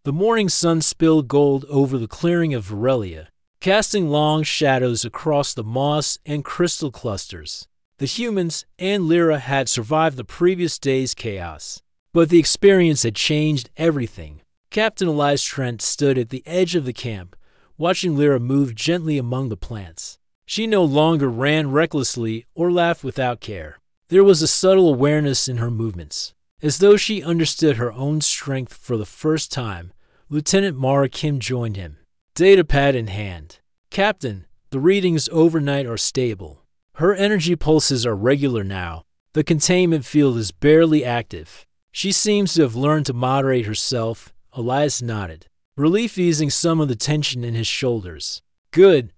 The morning sun spilled gold over the clearing of Varelia, casting long shadows across the moss and crystal clusters. The humans and Lyra had survived the previous day's chaos, but the experience had changed everything. Captain Elias Trent stood at the edge of the camp, watching Lyra move gently among the plants. She no longer ran recklessly or laughed without care. There was a subtle awareness in her movements. As though she understood her own strength for the first time, Lieutenant Mara Kim joined him, datapad in hand. "Captain, the readings overnight are stable. Her energy pulses are regular now. The containment field is barely active. She seems to have learned to moderate herself." Elias nodded, relief easing some of the tension in his shoulders. "Good,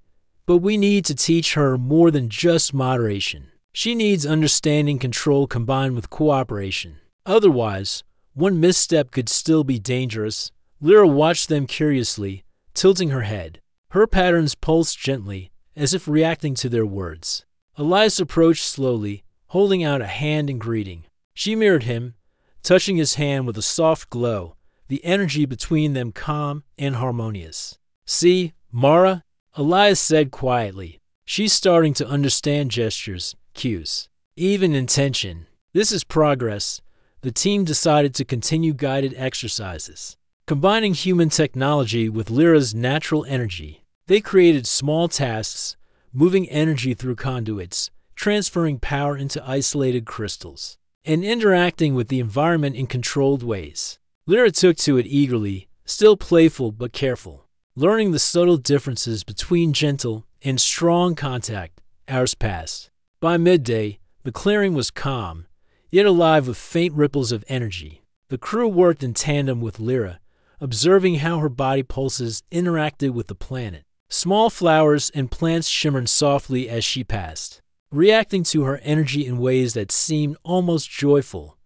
but we need to teach her more than just moderation. She needs understanding control combined with cooperation. Otherwise, one misstep could still be dangerous." Lyra watched them curiously, tilting her head. Her patterns pulsed gently, as if reacting to their words. Elias approached slowly, holding out a hand in greeting. She mirrored him, touching his hand with a soft glow, the energy between them calm and harmonious. "See, Mara?" Elias said quietly. "She's starting to understand gestures, cues, even intention. This is progress." The team decided to continue guided exercises. Combining human technology with Lyra's natural energy, they created small tasks, moving energy through conduits, transferring power into isolated crystals, and interacting with the environment in controlled ways. Lyra took to it eagerly, still playful but careful, learning the subtle differences between gentle and strong contact. Hours passed. By midday, the clearing was calm, yet alive with faint ripples of energy. The crew worked in tandem with Lyra, observing how her body pulses interacted with the planet. Small flowers and plants shimmered softly as she passed, reacting to her energy in ways that seemed almost joyful.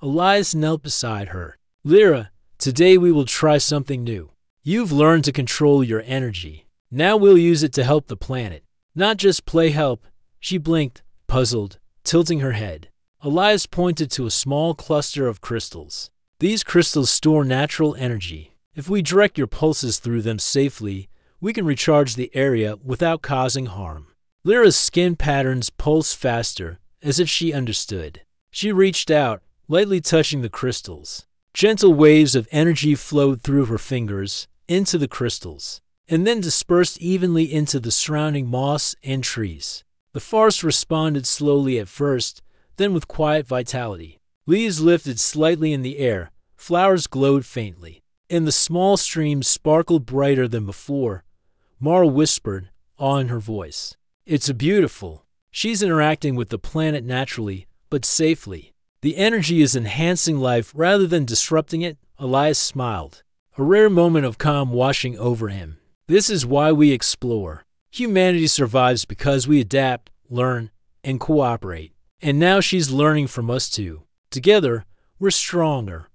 Elias knelt beside her. "Lyra, today we will try something new. You've learned to control your energy. Now we'll use it to help the planet. Not just play help." She blinked, puzzled, tilting her head. Elias pointed to a small cluster of crystals. "These crystals store natural energy. If we direct your pulses through them safely, we can recharge the area without causing harm." Lyra's skin patterns pulsed faster, as if she understood. She reached out, lightly touching the crystals. Gentle waves of energy flowed through her fingers, into the crystals, and then dispersed evenly into the surrounding moss and trees. The forest responded slowly at first, then with quiet vitality. Leaves lifted slightly in the air, flowers glowed faintly, and the small streams sparkled brighter than before. Mara whispered, awe in her voice. "It's beautiful. She's interacting with the planet naturally, but safely. The energy is enhancing life rather than disrupting it." Elias smiled, a rare moment of calm washing over him. "This is why we explore. Humanity survives because we adapt, learn, and cooperate. And now she's learning from us too. Together, we're stronger."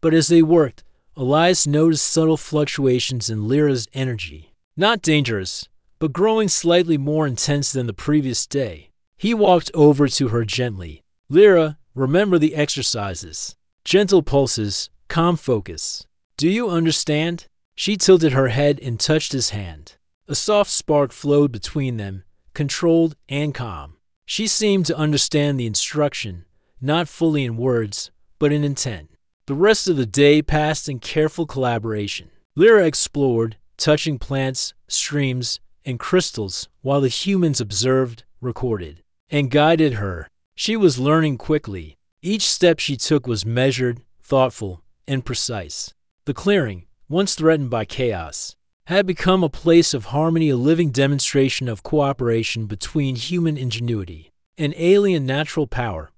But as they worked, Elias noticed subtle fluctuations in Lyra's energy. Not dangerous, but growing slightly more intense than the previous day. He walked over to her gently. "Lyra, remember the exercises. Gentle pulses, calm focus. Do you understand?" She tilted her head and touched his hand. A soft spark flowed between them, controlled and calm. She seemed to understand the instruction, not fully in words, but in intent. The rest of the day passed in careful collaboration. Lyra explored, touching plants, streams, and crystals, while the humans observed, recorded, and guided her. She was learning quickly. Each step she took was measured, thoughtful, and precise. The clearing, once threatened by chaos, had become a place of harmony, a living demonstration of cooperation between human ingenuity and alien natural power.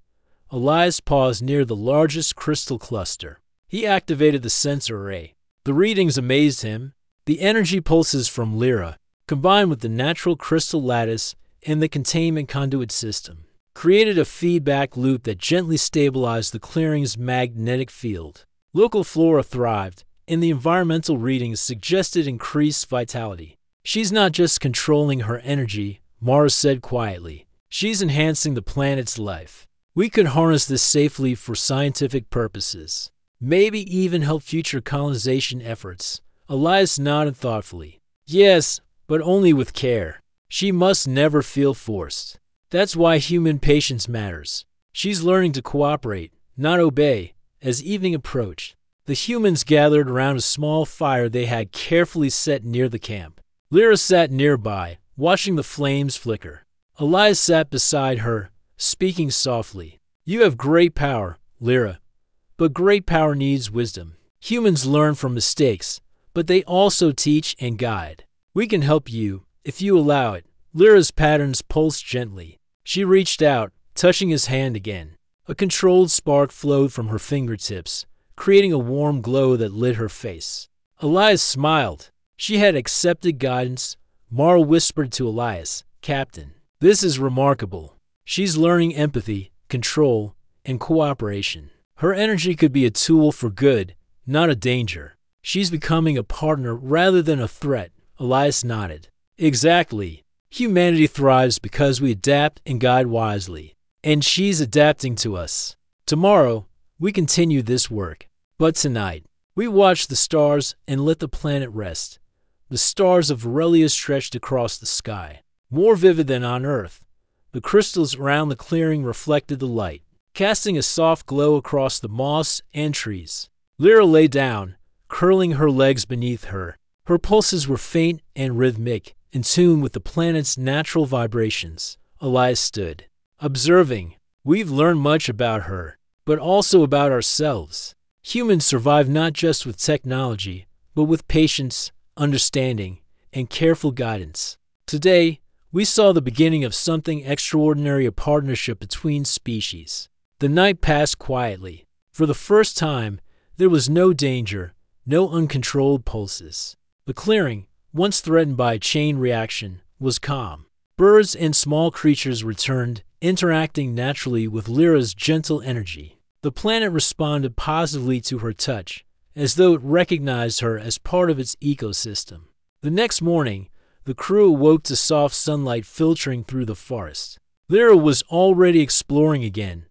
Elias paused near the largest crystal cluster. He activated the sensor array. The readings amazed him. The energy pulses from Lyra, combined with the natural crystal lattice and the containment conduit system, created a feedback loop that gently stabilized the clearing's magnetic field. Local flora thrived, and the environmental readings suggested increased vitality. "She's not just controlling her energy," Mara said quietly. "She's enhancing the planet's life. We could harness this safely for scientific purposes." maybe even help future colonization efforts. Elias nodded thoughtfully. Yes, but only with care. She must never feel forced. That's why human patience matters. She's learning to cooperate, not obey. As evening approached, the humans gathered around a small fire they had carefully set near the camp. Lyra sat nearby, watching the flames flicker. Elias sat beside her, speaking softly. You have great power, Lyra, but great power needs wisdom. Humans learn from mistakes, but they also teach and guide. We can help you, if you allow it. Lyra's patterns pulsed gently. She reached out, touching his hand again. A controlled spark flowed from her fingertips, creating a warm glow that lit her face. Elias smiled. She had accepted guidance. Mara whispered to Elias, Captain, this is remarkable. She's learning empathy, control, and cooperation. Her energy could be a tool for good, not a danger. She's becoming a partner rather than a threat. Elias nodded. Exactly. Humanity thrives because we adapt and guide wisely. And she's adapting to us. Tomorrow, we continue this work. But tonight, we watch the stars and let the planet rest. The stars of Aurelia stretched across the sky, more vivid than on Earth. The crystals around the clearing reflected the light, casting a soft glow across the moss and trees. Lyra lay down, curling her legs beneath her. Her pulses were faint and rhythmic, in tune with the planet's natural vibrations. Elias stood, observing. We've learned much about her, but also about ourselves. Humans survive not just with technology, but with patience, understanding, and careful guidance. Today, we saw the beginning of something extraordinary, a partnership between species. The night passed quietly. For the first time, there was no danger, no uncontrolled pulses. The clearing, once threatened by a chain reaction, was calm. Birds and small creatures returned, interacting naturally with Lyra's gentle energy. The planet responded positively to her touch, as though it recognized her as part of its ecosystem. The next morning, the crew awoke to soft sunlight filtering through the forest. Lyra was already exploring again,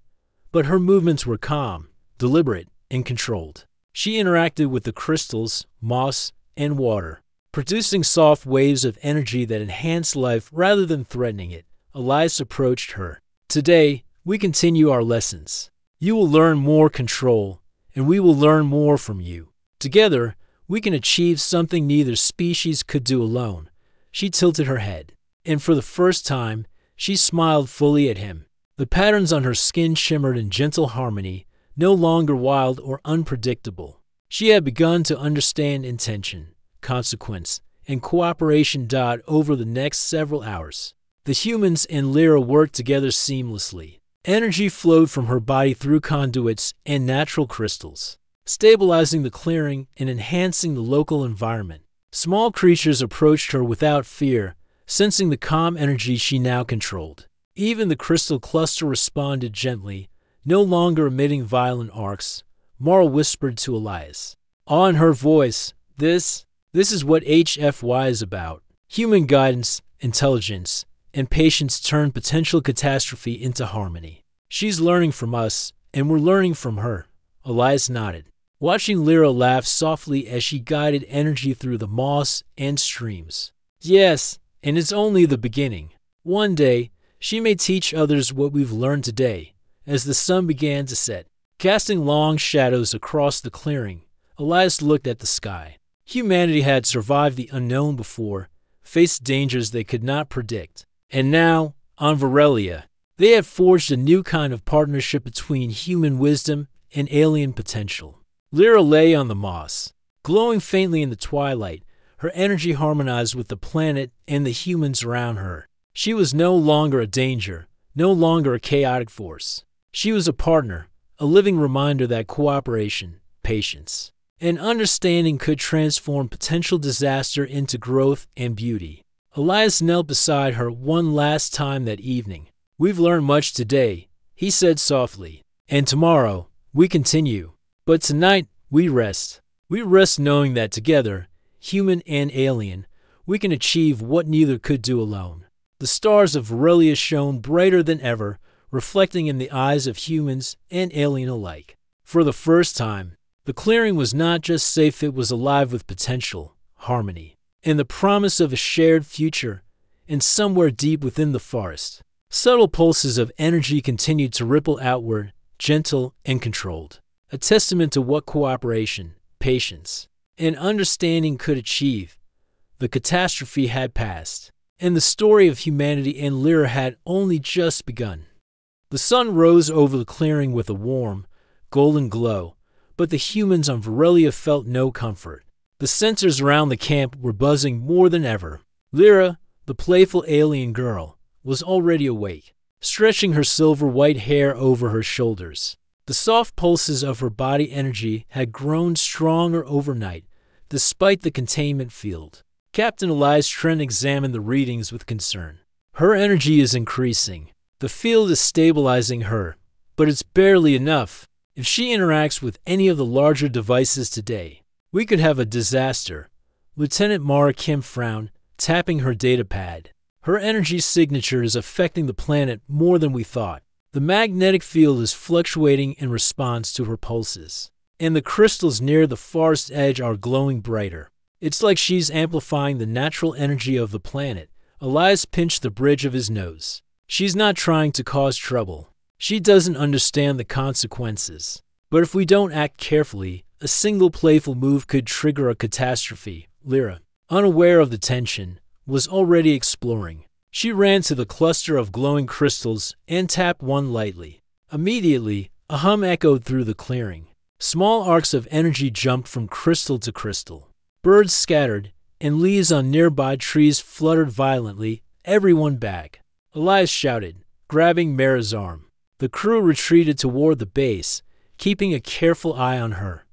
but her movements were calm, deliberate, and controlled. She interacted with the crystals, moss, and water, producing soft waves of energy that enhanced life rather than threatening it. Elias approached her. Today, we continue our lessons. You will learn more control, and we will learn more from you. Together, we can achieve something neither species could do alone. She tilted her head, and for the first time, she smiled fully at him. The patterns on her skin shimmered in gentle harmony, no longer wild or unpredictable. She had begun to understand intention, consequence, and cooperation. Over the next several hours, the humans and Lyra worked together seamlessly. Energy flowed from her body through conduits and natural crystals, stabilizing the clearing and enhancing the local environment. Small creatures approached her without fear, sensing the calm energy she now controlled. Even the crystal cluster responded gently, no longer emitting violent arcs. Mara whispered to Elias, awe in her voice, This is what HFY is about. Human guidance, intelligence, and patience turn potential catastrophe into harmony. She's learning from us, and we're learning from her. Elias nodded, watching Lyra laugh softly as she guided energy through the moss and streams. Yes, and it's only the beginning. One day, she may teach others what we've learned today. As the sun began to set, casting long shadows across the clearing, Elias looked at the sky. Humanity had survived the unknown before, faced dangers they could not predict. And now, on Aurelia, they had forged a new kind of partnership between human wisdom and alien potential. Lyra lay on the moss, glowing faintly in the twilight. Her energy harmonized with the planet and the humans around her. She was no longer a danger, no longer a chaotic force. She was a partner, a living reminder that cooperation, patience, and understanding could transform potential disaster into growth and beauty. Elias knelt beside her one last time that evening. We've learned much today, he said softly, and tomorrow we continue. But tonight we rest. We rest knowing that together, human and alien, we can achieve what neither could do alone. The stars of Aurelia shone brighter than ever, reflecting in the eyes of humans and alien alike. For the first time, The clearing was not just safe, it was alive with potential, harmony, and the promise of a shared future. And somewhere deep within the forest, subtle pulses of energy continued to ripple outward, gentle and controlled, a testament to what cooperation, patience, and understanding could achieve. The catastrophe had passed, and the story of humanity and Lyra had only just begun. The sun rose over the clearing with a warm, golden glow, but the humans on Varelia felt no comfort. The sensors around the camp were buzzing more than ever. Lyra, the playful alien girl, was already awake, stretching her silver-white hair over her shoulders. The soft pulses of her body energy had grown stronger overnight, despite the containment field. Captain Elias Trent examined the readings with concern. Her energy is increasing. The field is stabilizing her, but it's barely enough. If she interacts with any of the larger devices today, we could have a disaster. Lieutenant Mara Kim frowned, tapping her data pad. Her energy signature is affecting the planet more than we thought. The magnetic field is fluctuating in response to her pulses, and the crystals near the forest edge are glowing brighter. It's like she's amplifying the natural energy of the planet. Elias pinched the bridge of his nose. She's not trying to cause trouble. She doesn't understand the consequences. But if we don't act carefully, a single playful move could trigger a catastrophe. Lyra, unaware of the tension, was already exploring. She ran to the cluster of glowing crystals and tapped one lightly. Immediately, a hum echoed through the clearing. Small arcs of energy jumped from crystal to crystal. Birds scattered, and leaves on nearby trees fluttered violently. Everyone back, Elias shouted, grabbing Mara's arm. The crew retreated toward the base, keeping a careful eye on her.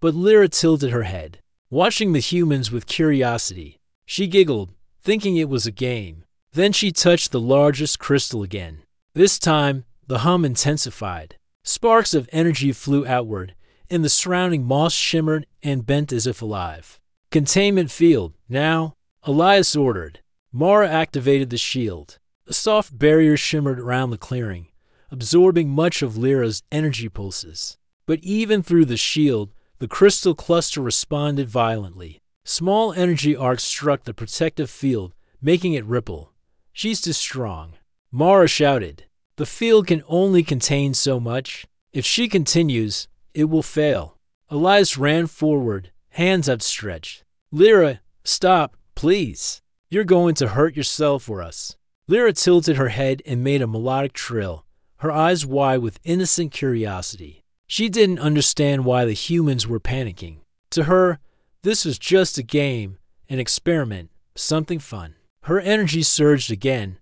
But Lyra tilted her head, watching the humans with curiosity. She giggled, thinking it was a game. Then she touched the largest crystal again. This time, the hum intensified. Sparks of energy flew outward, and the surrounding moss shimmered and bent as if alive. Containment field, now, Elias ordered. Mara activated the shield. A soft barrier shimmered around the clearing, absorbing much of Lyra's energy pulses. But even through the shield, the crystal cluster responded violently. Small energy arcs struck the protective field, making it ripple. She's too strong, Mara shouted. The field can only contain so much. If she continues, it will fail. Elias ran forward, hands outstretched. Lyra, stop, please. You're going to hurt yourself or us. Lyra tilted her head and made a melodic trill, her eyes wide with innocent curiosity. She didn't understand why the humans were panicking. To her, this was just a game, an experiment, something fun. Her energy surged again.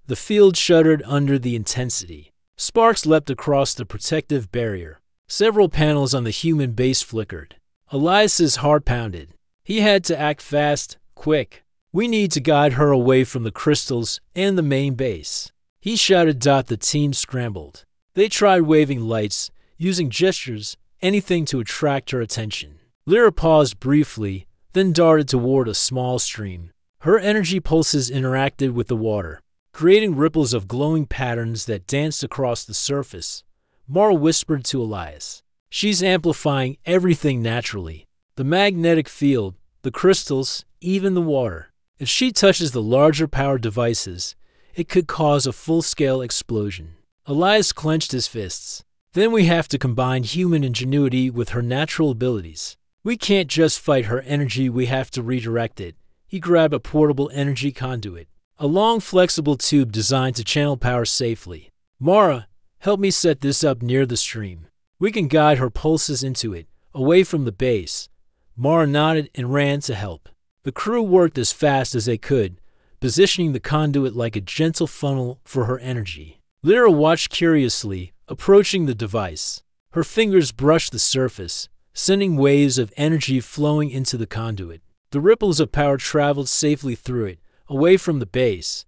The field shuddered under the intensity. Sparks leapt across the protective barrier. Several panels on the human base flickered. Elias's heart pounded. He had to act fast, quick. We need to guide her away from the crystals and the main base. He shouted. The team scrambled. They tried waving lights, using gestures, anything to attract her attention. Lyra paused briefly, then darted toward a small stream. Her energy pulses interacted with the water, creating ripples of glowing patterns that danced across the surface. Mara whispered to Elias. She's amplifying everything naturally. The magnetic field, the crystals, even the water. If she touches the larger power devices, it could cause a full-scale explosion. Elias clenched his fists. Then we have to combine human ingenuity with her natural abilities. We can't just fight her energy, we have to redirect it. He grabbed a portable energy conduit, a long flexible tube designed to channel power safely. Mara, help me set this up near the stream. We can guide her pulses into it, away from the base. Mara nodded and ran to help. The crew worked as fast as they could, positioning the conduit like a gentle funnel for her energy. Lyra watched curiously, approaching the device. Her fingers brushed the surface, sending waves of energy flowing into the conduit. The ripples of power traveled safely through it, away from the base.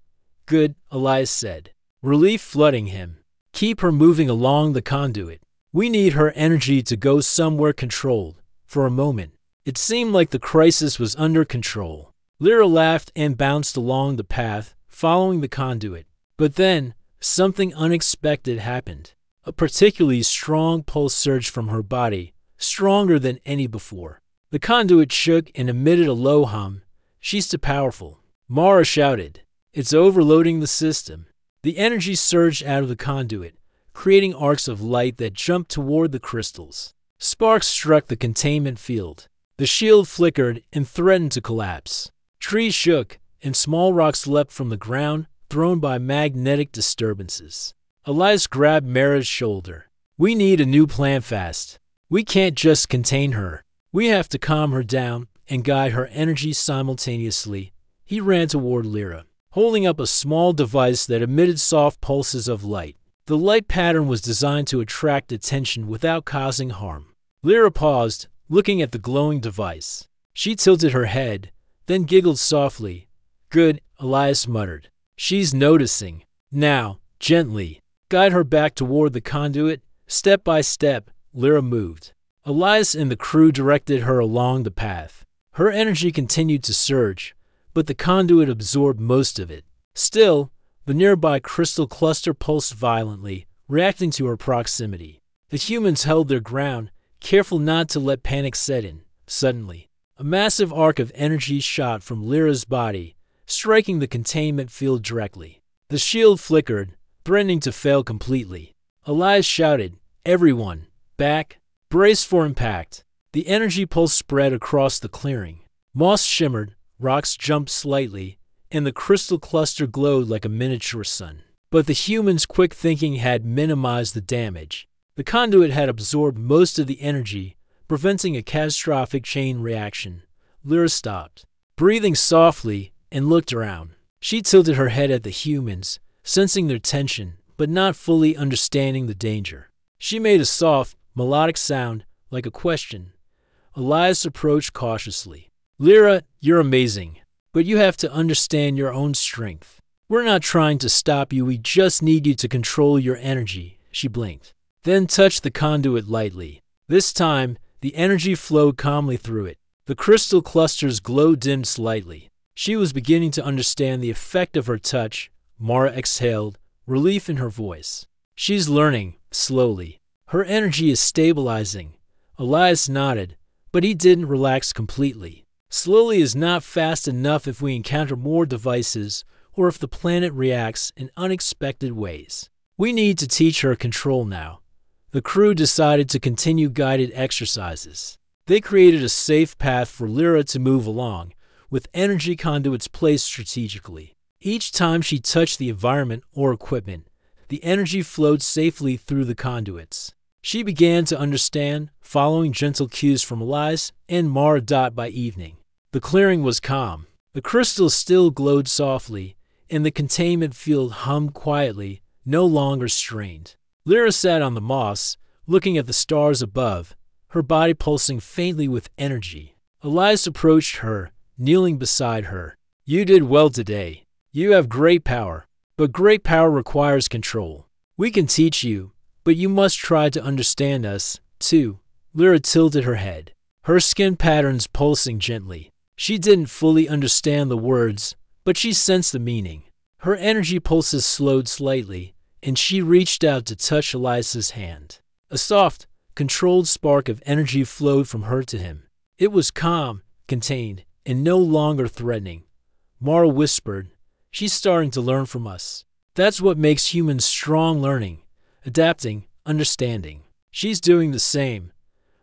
Good, Elias said, relief flooding him. Keep her moving along the conduit. We need her energy to go somewhere controlled. For a moment, it seemed like the crisis was under control. Lyra laughed and bounced along the path, following the conduit. But then, something unexpected happened. A particularly strong pulse surged from her body, stronger than any before. The conduit shook and emitted a low hum. "She's too powerful," Mara shouted. "It's overloading the system." The energy surged out of the conduit, creating arcs of light that jumped toward the crystals. Sparks struck the containment field. The shield flickered and threatened to collapse. Trees shook, and small rocks leapt from the ground, thrown by magnetic disturbances. Elias grabbed Mara's shoulder. "We need a new plan fast. We can't just contain her. We have to calm her down and guide her energy simultaneously." He ran toward Lyra, holding up a small device that emitted soft pulses of light. The light pattern was designed to attract attention without causing harm. Lyra paused, looking at the glowing device. She tilted her head, then giggled softly. "Good," Elias muttered. "She's noticing. Now, gently, guide her back toward the conduit." Step by step, Lyra moved. Elias and the crew directed her along the path. Her energy continued to surge, but the conduit absorbed most of it. Still, the nearby crystal cluster pulsed violently, reacting to her proximity. The humans held their ground, careful not to let panic set in. Suddenly, a massive arc of energy shot from Lyra's body, striking the containment field directly. The shield flickered, threatening to fail completely. Elias shouted, "Everyone, back! Brace for impact!" The energy pulse spread across the clearing. Moss shimmered, rocks jumped slightly, and the crystal cluster glowed like a miniature sun. But the humans' quick thinking had minimized the damage. The conduit had absorbed most of the energy, preventing a catastrophic chain reaction. Lyra stopped, breathing softly, and looked around. She tilted her head at the humans, sensing their tension, but not fully understanding the danger. She made a soft, melodic sound, like a question. Elias approached cautiously. "Lyra, you're amazing, but you have to understand your own strength. We're not trying to stop you, we just need you to control your energy." She blinked, then touched the conduit lightly. This time, the energy flowed calmly through it. The crystal cluster's glow dimmed slightly. She was beginning to understand the effect of her touch. Mara exhaled, relief in her voice. "She's learning, slowly. Her energy is stabilizing." Elias nodded, but he didn't relax completely. Slowly is not fast enough if we encounter more devices or if the planet reacts in unexpected ways. We need to teach her control now. The crew decided to continue guided exercises. They created a safe path for Lyra to move along, with energy conduits placed strategically. Each time she touched the environment or equipment, the energy flowed safely through the conduits. She began to understand, following gentle cues from Elias and Mara. By evening, the clearing was calm. The crystals still glowed softly, and the containment field hummed quietly, no longer strained. Lyra sat on the moss, looking at the stars above, her body pulsing faintly with energy. Elias approached her, kneeling beside her. "You did well today. You have great power, but great power requires control. We can teach you, but you must try to understand us, too." Lyra tilted her head, her skin patterns pulsing gently. She didn't fully understand the words, but she sensed the meaning. Her energy pulses slowed slightly, and she reached out to touch Elias's hand. A soft, controlled spark of energy flowed from her to him. It was calm, contained, and no longer threatening. Mara whispered, "She's starting to learn from us. That's what makes humans strong, learning, adapting, understanding." "She's doing the same."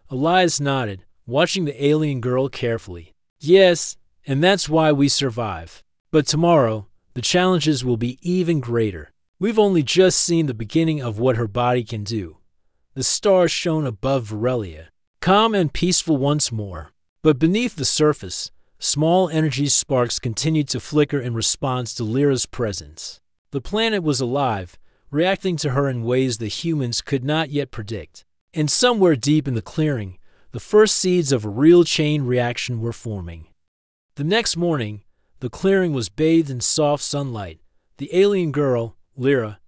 Elias nodded, watching the alien girl carefully. "Yes, and that's why we survive. But tomorrow, the challenges will be even greater. We've only just seen the beginning of what her body can do." The stars shone above Varelia, calm and peaceful once more. But beneath the surface, small energy sparks continued to flicker in response to Lyra's presence. The planet was alive, reacting to her in ways the humans could not yet predict. And somewhere deep in the clearing, the first seeds of a real chain reaction were forming. The next morning, the clearing was bathed in soft sunlight. The alien girl, Lyra,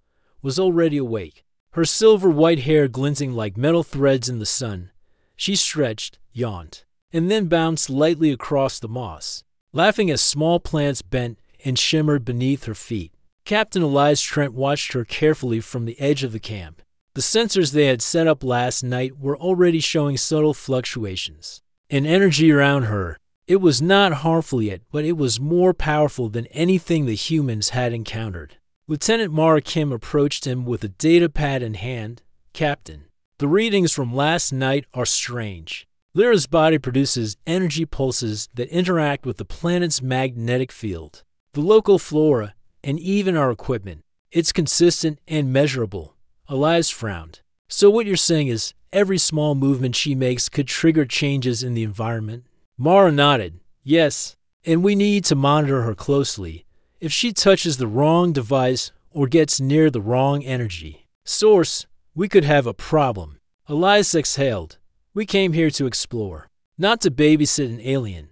was already awake, her silver-white hair glinting like metal threads in the sun. She stretched, yawned, and then bounced lightly across the moss, laughing as small plants bent and shimmered beneath her feet. Captain Elias Trent watched her carefully from the edge of the camp. The sensors they had set up last night were already showing subtle fluctuations in energy around her. It was not harmful yet, but it was more powerful than anything the humans had encountered. Lieutenant Mara Kim approached him with a data pad in hand. Captain, the readings from last night are strange. Lyra's body produces energy pulses that interact with the planet's magnetic field, the local flora, and even our equipment. It's consistent and measurable. Elias frowned. So what you're saying is every small movement she makes could trigger changes in the environment? Mara nodded. Yes, and we need to monitor her closely. If she touches the wrong device or gets near the wrong energy source, we could have a problem. Elias exhaled. We came here to explore, not to babysit an alien.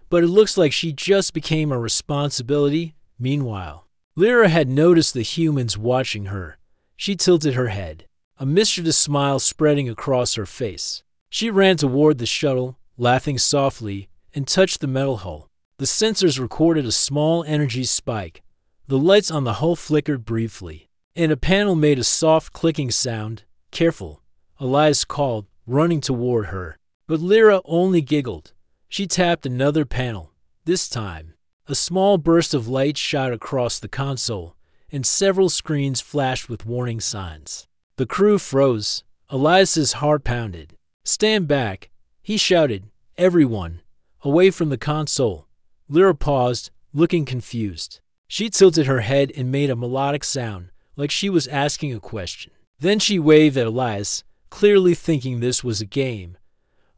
But it looks like she just became a responsibility. Meanwhile, Lyra had noticed the humans watching her. She tilted her head, a mischievous smile spreading across her face. She ran toward the shuttle, laughing softly, and touched the metal hull. The sensors recorded a small energy spike. The lights on the hull flickered briefly, and a panel made a soft clicking sound. Careful, Elias called, running toward her. But Lyra only giggled. She tapped another panel. This time, a small burst of light shot across the console, and several screens flashed with warning signs. The crew froze. Elias's heart pounded. Stand back, he shouted. Everyone, away from the console. Lyra paused, looking confused. She tilted her head and made a melodic sound, like she was asking a question. Then she waved at Elias, clearly thinking this was a game.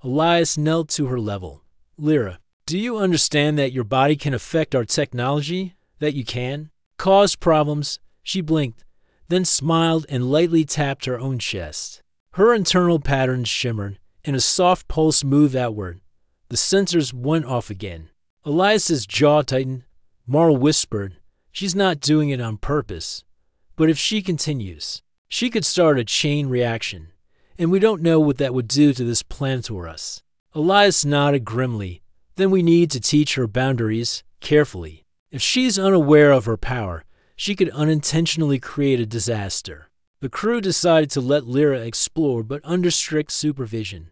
Elias knelt to her level. Lyra, do you understand that your body can affect our technology? That you can cause problems? She blinked, then smiled and lightly tapped her own chest. Her internal patterns shimmered, and a soft pulse moved outward. The sensors went off again. Elias's jaw tightened. Mara whispered, she's not doing it on purpose. But if she continues, she could start a chain reaction, and we don't know what that would do to this planet or us. Elias nodded grimly. Then we need to teach her boundaries carefully. If she's unaware of her power, she could unintentionally create a disaster. The crew decided to let Lyra explore, but under strict supervision.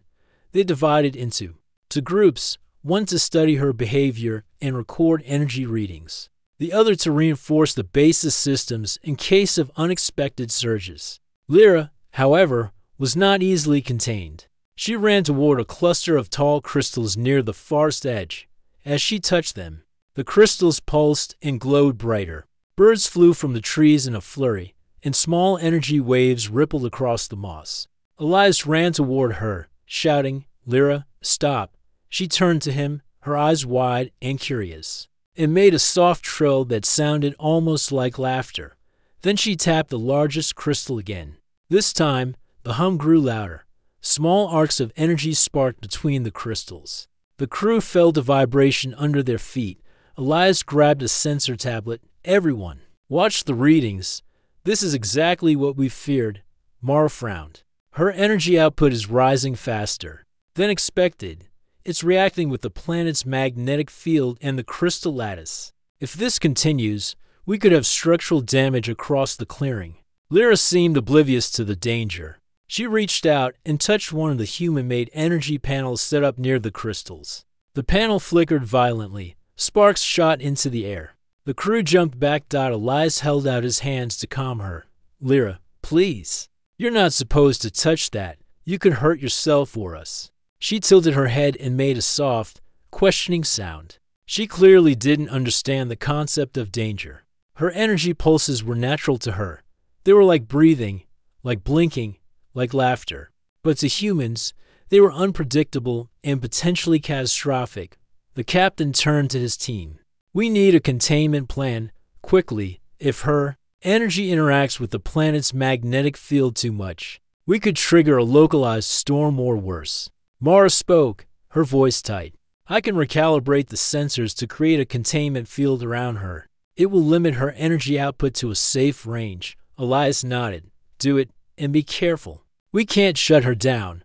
They divided into two groups, one to study her behavior and record energy readings, the other to reinforce the base's systems in case of unexpected surges. Lyra, however, was not easily contained. She ran toward a cluster of tall crystals near the farthest edge. As she touched them, the crystals pulsed and glowed brighter. Birds flew from the trees in a flurry, and small energy waves rippled across the moss. Elias ran toward her, shouting, Lyra, stop. She turned to him, her eyes wide and curious. It made a soft trill that sounded almost like laughter. Then she tapped the largest crystal again. This time, the hum grew louder. Small arcs of energy sparked between the crystals. The crew felt a vibration under their feet. Elias grabbed a sensor tablet. Everyone, watch the readings. This is exactly what we feared. Mara frowned. Her energy output is rising faster than expected. It's reacting with the planet's magnetic field and the crystal lattice. If this continues, we could have structural damage across the clearing. Lyra seemed oblivious to the danger. She reached out and touched one of the human-made energy panels set up near the crystals. The panel flickered violently. Sparks shot into the air. The crew jumped back. Elias held out his hands to calm her. Lyra, please. You're not supposed to touch that. You could hurt yourself or us. She tilted her head and made a soft, questioning sound. She clearly didn't understand the concept of danger. Her energy pulses were natural to her. They were like breathing, like blinking, like laughter. But to humans, they were unpredictable and potentially catastrophic. The captain turned to his team. We need a containment plan, quickly. If her energy interacts with the planet's magnetic field too much, we could trigger a localized storm or worse. Mara spoke, her voice tight. I can recalibrate the sensors to create a containment field around her. It will limit her energy output to a safe range. Elias nodded. Do it, and be careful. We can't shut her down.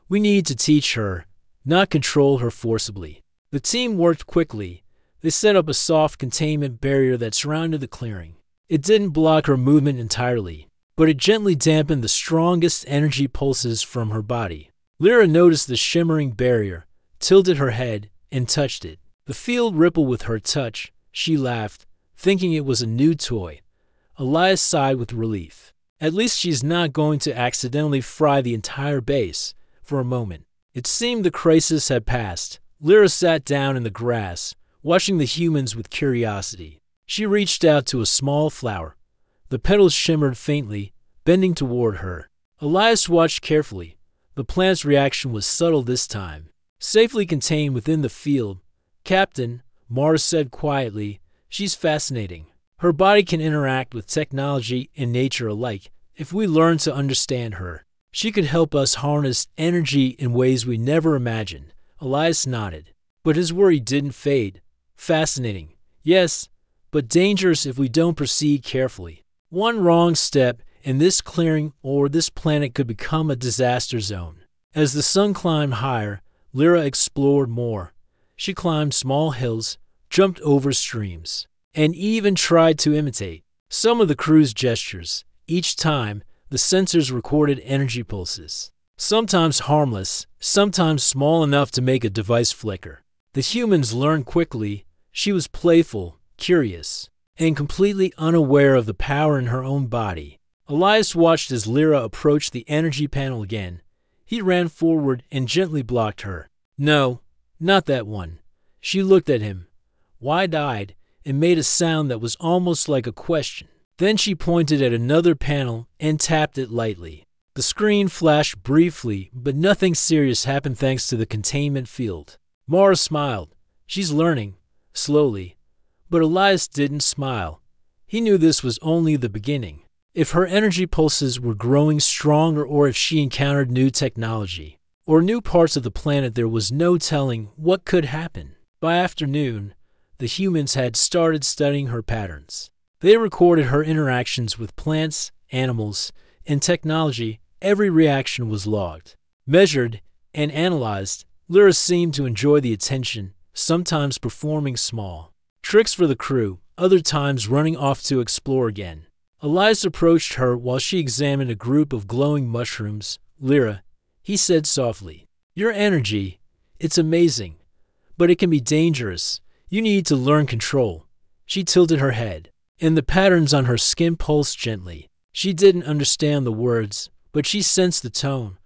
We need to teach her, not control her forcibly. The team worked quickly. They set up a soft containment barrier that surrounded the clearing. It didn't block her movement entirely, but it gently dampened the strongest energy pulses from her body. Lyra noticed the shimmering barrier, tilted her head, and touched it. The field rippled with her touch. She laughed, thinking it was a new toy. Elias sighed with relief. At least she's not going to accidentally fry the entire base. For a moment, it seemed the crisis had passed. Lyra sat down in the grass, watching the humans with curiosity. She reached out to a small flower. The petals shimmered faintly, bending toward her. Elias watched carefully. The plant's reaction was subtle this time. Safely contained within the field, "Captain," Mars said quietly, "she's fascinating. Her body can interact with technology and nature alike. If we learn to understand her, she could help us harness energy in ways we never imagined." Elias nodded, but his worry didn't fade. "Fascinating, yes, but dangerous if we don't proceed carefully. One wrong step, and this clearing or this planet could become a disaster zone." As the sun climbed higher, Lyra explored more. She climbed small hills, jumped over streams, and even tried to imitate some of the crew's gestures. Each time, the sensors recorded energy pulses, sometimes harmless, sometimes small enough to make a device flicker. The humans learned quickly. She was playful, curious, and completely unaware of the power in her own body. Elias watched as Lyra approached the energy panel again. He ran forward and gently blocked her. "No, not that one." She looked at him, wide-eyed, and made a sound that was almost like a question. Then she pointed at another panel and tapped it lightly. The screen flashed briefly, but nothing serious happened thanks to the containment field. Mara smiled. "She's learning, slowly." But Elias didn't smile. He knew this was only the beginning. If her energy pulses were growing stronger, or if she encountered new technology or new parts of the planet, there was no telling what could happen. By afternoon, the humans had started studying her patterns. They recorded her interactions with plants, animals, and technology. Every reaction was logged, measured, and analyzed. Lyra seemed to enjoy the attention, sometimes performing small tricks for the crew, other times running off to explore again. Elias approached her while she examined a group of glowing mushrooms. "Lyra," he said softly, "your energy, it's amazing, but it can be dangerous. You need to learn control." She tilted her head, and the patterns on her skin pulsed gently. She didn't understand the words, but she sensed the tone.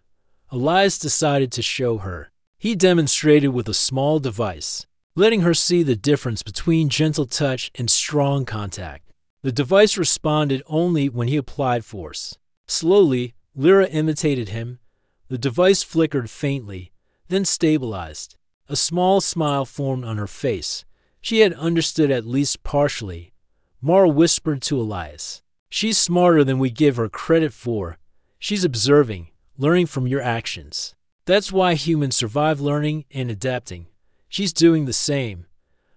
Elias decided to show her. He demonstrated with a small device, letting her see the difference between gentle touch and strong contact. The device responded only when he applied force. Slowly, Lyra imitated him. The device flickered faintly, then stabilized. A small smile formed on her face. She had understood at least partially. Mara whispered to Elias, "She's smarter than we give her credit for. She's observing, learning from your actions. That's why humans survive learning and adapting. She's doing the same."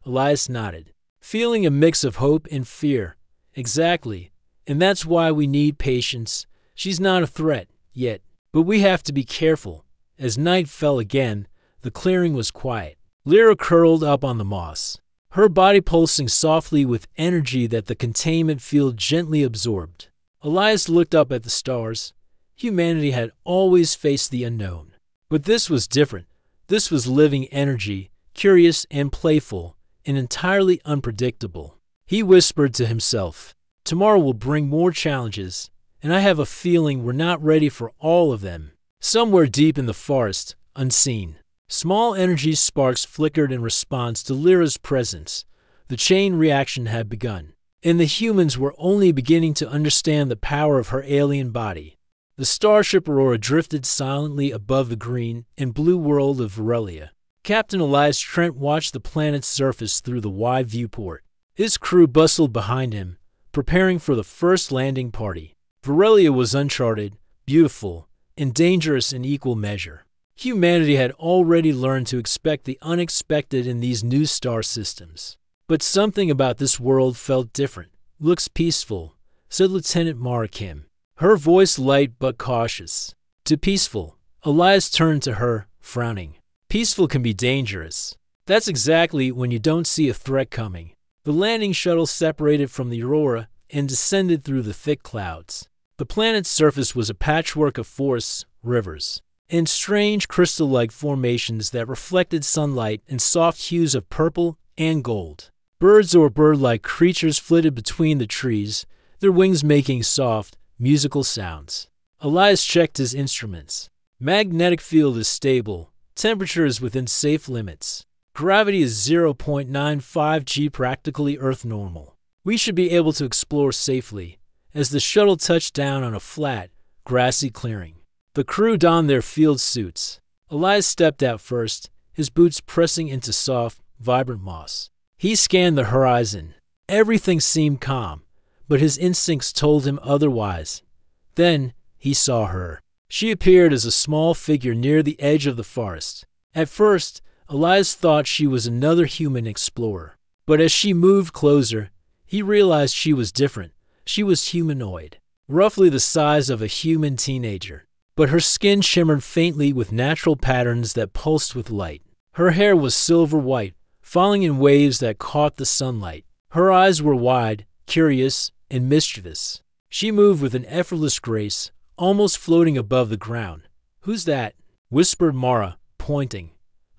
Elias nodded, feeling a mix of hope and fear. "Exactly, and that's why we need patience. She's not a threat, yet, but we have to be careful." As night fell again, the clearing was quiet. Lyra curled up on the moss, her body pulsing softly with energy that the containment field gently absorbed. Elias looked up at the stars. Humanity had always faced the unknown, but this was different. This was living energy, curious and playful, and entirely unpredictable. He whispered to himself, "Tomorrow will bring more challenges, and I have a feeling we're not ready for all of them." Somewhere deep in the forest, unseen, small energy sparks flickered in response to Lyra's presence. The chain reaction had begun, and the humans were only beginning to understand the power of her alien body. The starship Aurora drifted silently above the green and blue world of Verelia. Captain Elias Trent watched the planet's surface through the wide viewport. His crew bustled behind him, preparing for the first landing party. Verelia was uncharted, beautiful, and dangerous in equal measure. Humanity had already learned to expect the unexpected in these new star systems. But something about this world felt different. "Looks peaceful," said Lieutenant Mara Kim, her voice light but cautious. "Too peaceful." Elias turned to her, frowning. "Peaceful can be dangerous. That's exactly when you don't see a threat coming." The landing shuttle separated from the Aurora and descended through the thick clouds. The planet's surface was a patchwork of forests, rivers, and strange crystal-like formations that reflected sunlight in soft hues of purple and gold. Birds or bird-like creatures flitted between the trees, their wings making soft, musical sounds. Elias checked his instruments. Magnetic field is stable. Temperature is within safe limits. Gravity is 0.95 g, practically Earth normal. We should be able to explore safely, as the shuttle touched down on a flat, grassy clearing. The crew donned their field suits. Elias stepped out first, his boots pressing into soft, vibrant moss. He scanned the horizon. Everything seemed calm, but his instincts told him otherwise. Then he saw her. She appeared as a small figure near the edge of the forest. At first, Elias thought she was another human explorer. But as she moved closer, he realized she was different. She was humanoid, roughly the size of a human teenager. But her skin shimmered faintly with natural patterns that pulsed with light. Her hair was silver white, falling in waves that caught the sunlight. Her eyes were wide, curious, and mischievous. She moved with an effortless grace, almost floating above the ground. "Who's that?" whispered Mara, pointing.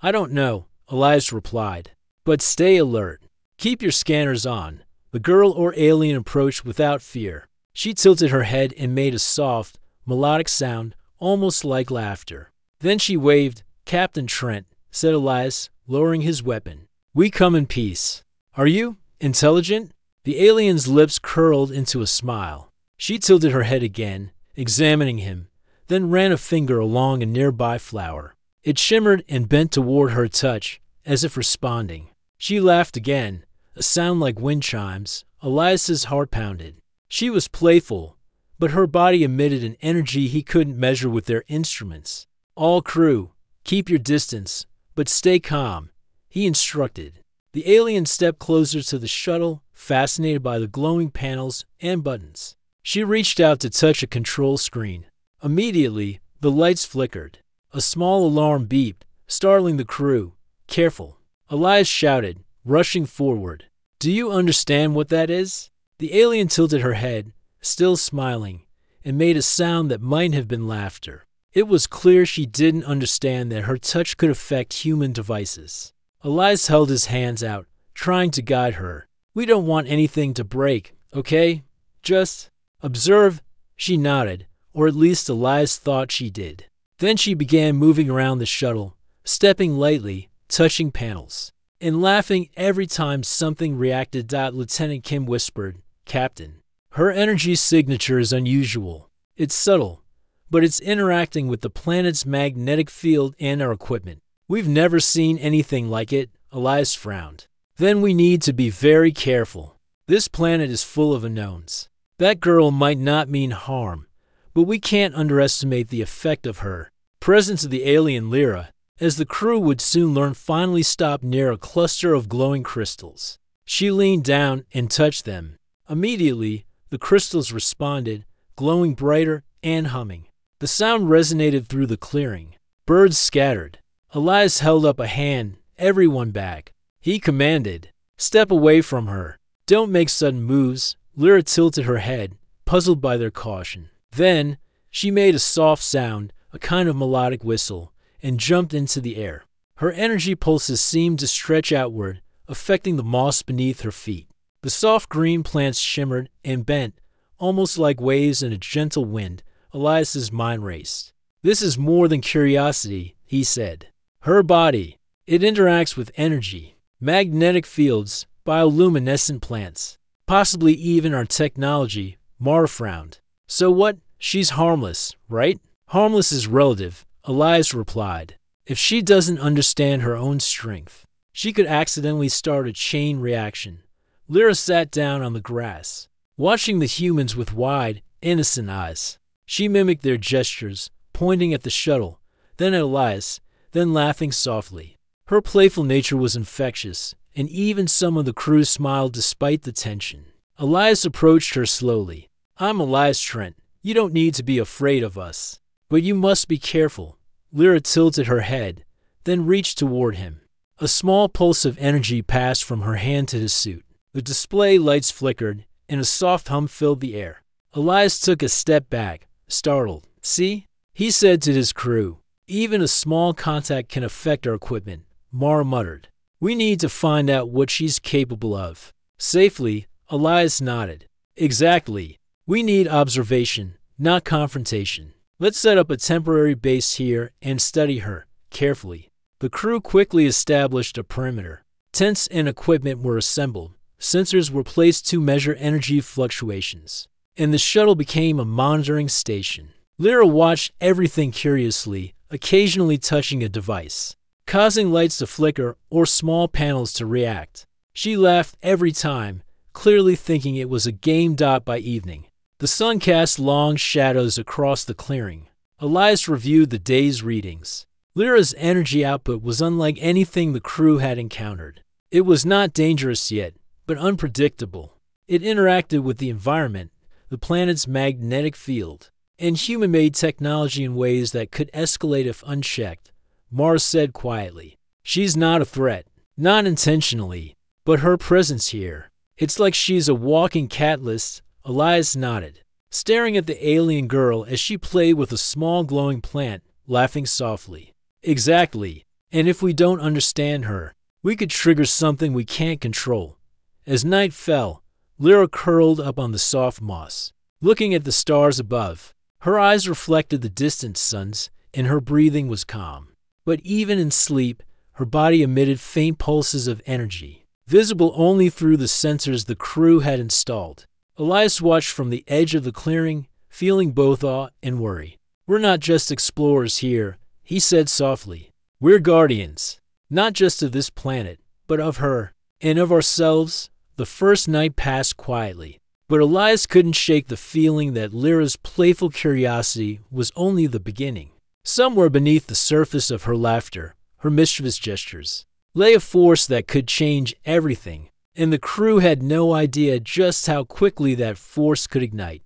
"I don't know," Elias replied. "But stay alert. Keep your scanners on." The girl or alien approached without fear. She tilted her head and made a soft, melodic sound, almost like laughter. Then she waved. "Captain Trent," said Elias, lowering his weapon. "We come in peace. Are you intelligent?" The alien's lips curled into a smile. She tilted her head again, examining him, then ran a finger along a nearby flower. It shimmered and bent toward her touch, as if responding. She laughed again, a sound like wind chimes. Elias's heart pounded. She was playful, but her body emitted an energy he couldn't measure with their instruments. "All crew, keep your distance, but stay calm," he instructed. The alien stepped closer to the shuttle, fascinated by the glowing panels and buttons. She reached out to touch a control screen. Immediately, the lights flickered. A small alarm beeped, startling the crew. "Careful," Elias shouted, rushing forward. "Do you understand what that is?" The alien tilted her head, still smiling, and made a sound that might have been laughter. It was clear she didn't understand that her touch could affect human devices. Elias held his hands out, trying to guide her. "We don't want anything to break, okay? Just observe." She nodded, or at least Elias thought she did. Then she began moving around the shuttle, stepping lightly, touching panels, and laughing every time something reacted. Lieutenant Kim whispered, "Captain, her energy signature is unusual. It's subtle, but it's interacting with the planet's magnetic field and our equipment. We've never seen anything like it." Elias frowned. "Then we need to be very careful. This planet is full of unknowns. That girl might not mean harm, but we can't underestimate the effect of her presence of the alien Lyra, as the crew would soon learn. Finally stopped near a cluster of glowing crystals. She leaned down and touched them. Immediately, the crystals responded, glowing brighter and humming. The sound resonated through the clearing. Birds scattered. Elias held up a hand. "Everyone back." He commanded. "Step away from her. Don't make sudden moves." Lyra tilted her head, puzzled by their caution. Then, she made a soft sound, a kind of melodic whistle, and jumped into the air. Her energy pulses seemed to stretch outward, affecting the moss beneath her feet. The soft green plants shimmered and bent, almost like waves in a gentle wind. Elias's mind raced. "This is more than curiosity," he said. "Her body, it interacts with energy, magnetic fields, bioluminescent plants, possibly even our technology." Mara frowned. "So what? She's harmless, right?" "Harmless is relative," Elias replied. "If she doesn't understand her own strength, she could accidentally start a chain reaction." Lyra sat down on the grass, watching the humans with wide, innocent eyes. She mimicked their gestures, pointing at the shuttle, then at Elias, then laughing softly. Her playful nature was infectious, and even some of the crew smiled despite the tension. Elias approached her slowly. "I'm Elias Trent. You don't need to be afraid of us. But you must be careful." Lyra tilted her head, then reached toward him. A small pulse of energy passed from her hand to his suit. The display lights flickered, and a soft hum filled the air. Elias took a step back, startled. "See?" he said to his crew. "Even a small contact can affect our equipment," Mara muttered. "We need to find out what she's capable of." "Safely," Elias nodded. "Exactly. We need observation, not confrontation. Let's set up a temporary base here and study her carefully." The crew quickly established a perimeter. Tents and equipment were assembled. Sensors were placed to measure energy fluctuations, and the shuttle became a monitoring station. Lyra watched everything curiously, occasionally touching a device, causing lights to flicker or small panels to react. She laughed every time, clearly thinking it was a game. By evening, the sun cast long shadows across the clearing. Elias reviewed the day's readings. Lyra's energy output was unlike anything the crew had encountered. It was not dangerous yet, but unpredictable. It interacted with the environment, the planet's magnetic field, and human-made technology in ways that could escalate if unchecked. Mars said quietly, "She's not a threat, not intentionally, but her presence here. It's like she's a walking catalyst." Elias nodded, staring at the alien girl as she played with a small glowing plant, laughing softly. "Exactly, and if we don't understand her, we could trigger something we can't control." As night fell, Lyra curled up on the soft moss, looking at the stars above. Her eyes reflected the distant suns, and her breathing was calm. But even in sleep, her body emitted faint pulses of energy, visible only through the sensors the crew had installed. Elias watched from the edge of the clearing, feeling both awe and worry. "We're not just explorers here," he said softly. "We're guardians, not just of this planet, but of her, and of ourselves." The first night passed quietly, but Elias couldn't shake the feeling that Lyra's playful curiosity was only the beginning. Somewhere beneath the surface of her laughter, her mischievous gestures, lay a force that could change everything, and the crew had no idea just how quickly that force could ignite.